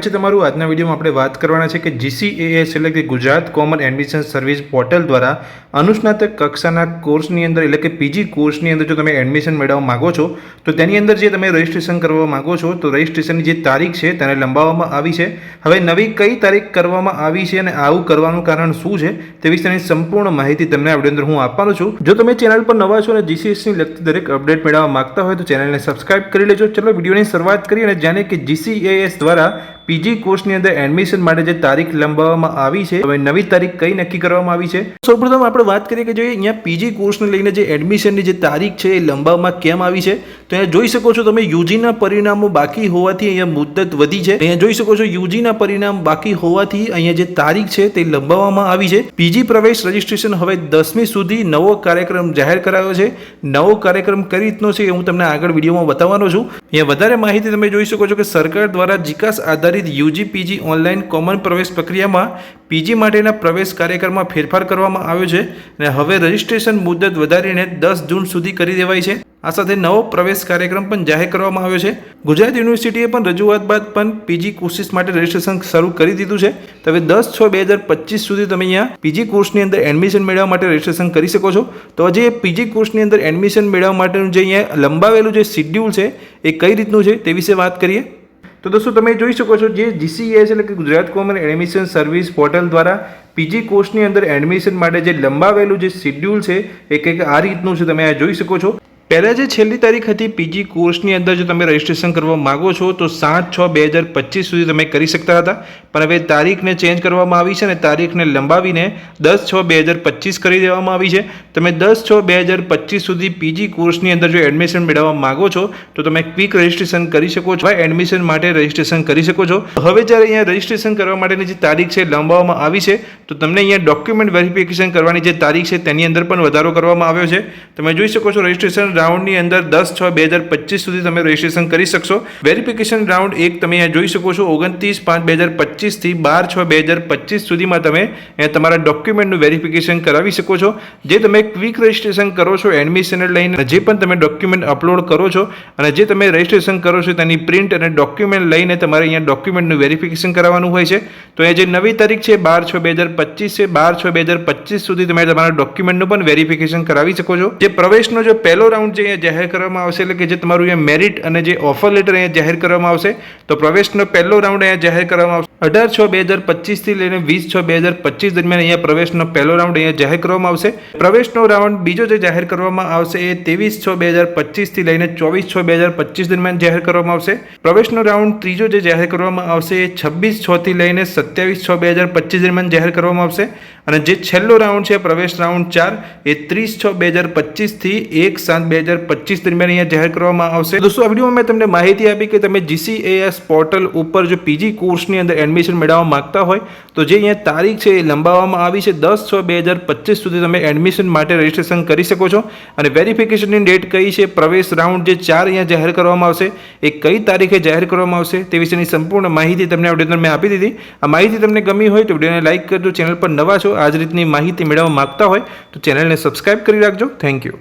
તમારું આજના વિડીયોમાં આપણે વાત કરવાના છે કે GCAS એટલે કે Gujarat common admission service portal દ્વારા અનુસ્નાતક કક્ષાના કોર્સની અંદર એટલે કે પીજી કોર્સની અંદર જો તમે એડમિશન મેળવવા માગો છો તો તેની અંદર જે તમે રજિસ્ટ્રેશન કરવા માગો છો તો રજિસ્ટ્રેશનની જે તારીખ છે તેને લંબાવવામાં આવી છે. હવે નવી કઈ તારીખ કરવામાં આવી છે અને આવું કરવાનું કારણ શું છે તે વિશેની સંપૂર્ણ માહિતી તમને આ વિડીયો અંદર હું આપવાનો છું. જો તમે ચેનલ પર નવા છો અને GCASની લગતી દરેક અપડેટ મેળવવા માંગતા હોય તો ચેનલને સબસ્ક્રાઇબ કરી લેજો. ચલો વિડીયોની શરૂઆત કરીએ અને જાણીએ કે GCAS દ્વારા પીજી કોર્સની અંદર એડમિશન માટે જે તારીખ લંબાવવામાં આવી છે હવે નવી તારીખ કઈ નક્કી કરવામાં આવી છે. સૌપ્રથમ આપણે વાત કરીએ કે જો અહીંયા પીજી કોર્સને લઈને જે એડમિશનની જે તારીખ છે એ લંબાવવામાં કેમ આવી છે તો અહીંયા જોઈ શકો છો તમે યુજીના પરિણામો બાકી હોવાથી અહીંયા મુદ્દત વધી છે. અહીંયા જોઈ શકો છો યુજીના પરિણામ બાકી હોવાથી અહીંયા જે તારીખ છે તે લંબાવવામાં આવી છે. પીજી પ્રવેશ રજિસ્ટ્રેશન હવે 10મી સુધી નવો કાર્યક્રમ જાહેર કરાયો છે. નવો કાર્યક્રમ કઈ રીતનો છે એ હું તમને આગળ વિડીયોમાં બતાવવાનો છું. અહીંયા વધારે માહિતી તમે જોઈ શકો છો કે સરકાર દ્વારા જીકાસ આધારિત યુજી પીજી ઓનલાઈન કોમન પ્રવેશ પ્રક્રિયામાં પીજી માટેના પ્રવેશ કાર્યક્રમમાં ફેરફાર કરવામાં આવ્યો છે અને હવે રજિસ્ટ્રેશન મુદત વધારીને 10 જૂન સુધી કરી દેવાઈ છે. આ સાથે નવો પ્રવેશ કાર્યક્રમ પણ જાહેર કરવામાં આવ્યો છે. ગુજરાત યુનિવર્સિટીએ પણ રજૂઆત બાદ પણ પીજી કોર્સીસ માટે રજિસ્ટ્રેશન શરૂ કરી દીધું છે. તો હવે 10/6/2025 સુધી તમે અહીંયા પીજી કોર્સની અંદર એડમિશન મેળવવા માટે રજિસ્ટ્રેશન કરી શકો છો. તો જે પીજી કોર્સની અંદર એડમિશન મેળવવા માટેનું જે અહીંયા લંબાવેલું જે શિડ્યુલ છે એ કઈ રીતનું છે તે વિશે વાત કરીએ. તો દોસ્તો તમે જોઈ શકો છો જે GCAS એટલે કે Gujarat common admission service portal દ્વારા પીજી કોર્સની અંદર એડમિશન માટે જે લંબાવેલું જે શિડ્યુલ છે એ કંઈક આ રીતનું છે. તમે આ જોઈ શકો છો. પહેલાં જે છેલ્લી તારીખ હતી પીજી કોર્સની અંદર જો તમે રજિસ્ટ્રેશન કરવા માગો છો તો 7/6/2025 સુધી તમે કરી શકતા હતા, પણ હવે તારીખને ચેન્જ કરવામાં આવી છે અને તારીખને લંબાવીને 10/6/2025 કરી દેવામાં આવી છે. તમે 10/6/2025 સુધી પીજી કોર્સની અંદર જો એડમિશન મેળવવા માગો છો તો તમે ક્વિક રજિસ્ટ્રેશન કરી શકો છો, એડમિશન માટે રજિસ્ટ્રેશન કરી શકો છો. હવે જ્યારે અહીંયા રજિસ્ટ્રેશન કરવા માટેની જે તારીખ છે લંબાવવામાં આવી છે તો તમને અહીંયા ડોક્યુમેન્ટ વેરિફિકેશન કરવાની જે તારીખ છે તેની અંદર પણ વધારો કરવામાં આવ્યો છે. તમે જોઈ શકો છો રજિસ્ટ્રેશન રાઉન્ડની અંદર 10/6/2025 સુધી તમે રજિસ્ટ્રેશન કરી શકશો. વેરિફિકેશન રાઉન્ડ 1 તમે અહીંયા જોઈ શકો છો 29/5/2025 થી 12/6/2025 સુધીમાં તમે તમારા ડોક્યુમેન્ટનું વેરિફિકેશન કરાવી શકો છો. જે તમે ક્વિક રજિસ્ટ્રેશન કરો છો એડમિશન લઈને જે પણ તમે ડોક્યુમેન્ટ અપલોડ કરો છો અને જે તમે રજિસ્ટ્રેશન કરો છો તેની પ્રિન્ટ અને ડોક્યુમેન્ટ લઈને તમારે અહીંયા ડોક્યુમેન્ટનું વેરિફિકેશન કરાવવાનું હોય છે. તો અહીંયા જે નવી તારીખ છે 12/6/2025 છે 12/6/2025 સુધી તમે તમારા ડોક્યુમેન્ટનું પણ વેરિફિકેશન કરાવી શકો છો. જે પ્રવેશનો જો પહેલો રાઉન્ડ જે અહીંયા જાહેર કરવામાં આવશે એટલે કે જે તમારું અહીંયા મેરિટ અને જે ઓફર લેટર અહીંયા જાહેર કરવામાં આવશે તો પ્રવેશનો પહેલો રાઉન્ડ અહીંયા જાહેર કરવામાં આવશે 18/6/2025 થી લઈને 20/6/2025 દરમિયાન અહીંયા પ્રવેશનો પહેલો રાઉન્ડ અહીંયા જાહેર કરવામાં આવશે. પ્રવેશનો રાઉન્ડ બીજો જે જાહેર કરવામાં આવશે એ 23/6/2025 થી લઈને 24/6/2025 દરમિયાન જાહેર કરવામાં આવશે. પ્રવેશનો રાઉન્ડ ત્રીજો જે જાહેર કરવામાં આવશે એ 26/6 થી લઈને 27/6/2025 દરમિયાન જાહેર કરવામાં આવશે અને જે છેલ્લો રાઉન્ડ છે પ્રવેશ રાઉન્ડ 4 એ 30/6/2025 થી 1/7/2025 દરમિયાન અહીંયા જાહેર કરવામાં આવશે. દોસ્તો આ વિડીયોમાં મેં તમને માહિતી આપી કે તમે GCAS પોર્ટલ ઉપર જો પીજી કોર્સની અંદર એડમિશન મેળવવા માંગતા હોય તો જે અહીંયા તારીખ છે એ લંબાવવામાં આવી છે 10/6/2025 સુધી તમે એડમિશન માટે રજિસ્ટ્રેશન કરી શકો છો. અને વેરિફિકેશનની ડેટ કઈ છે, પ્રવેશ રાઉન્ડ જે 4 અહીંયા જાહેર કરવામાં આવશે એ કઈ તારીખે જાહેર કરવામાં આવશે તે વિશેની સંપૂર્ણ માહિતી તમને આ વિડીયોમાં મેં આપી દીધી. આ માહિતી તમને ગમી હોય તો વિડીયોને લાઇક કરજો. ચેનલ પર નવા છો આ જ રીતની માહિતી મેળવવા માંગતા હોય તો ચેનલને સબસ્ક્રાઇબ કરી રાખજો. Thank you.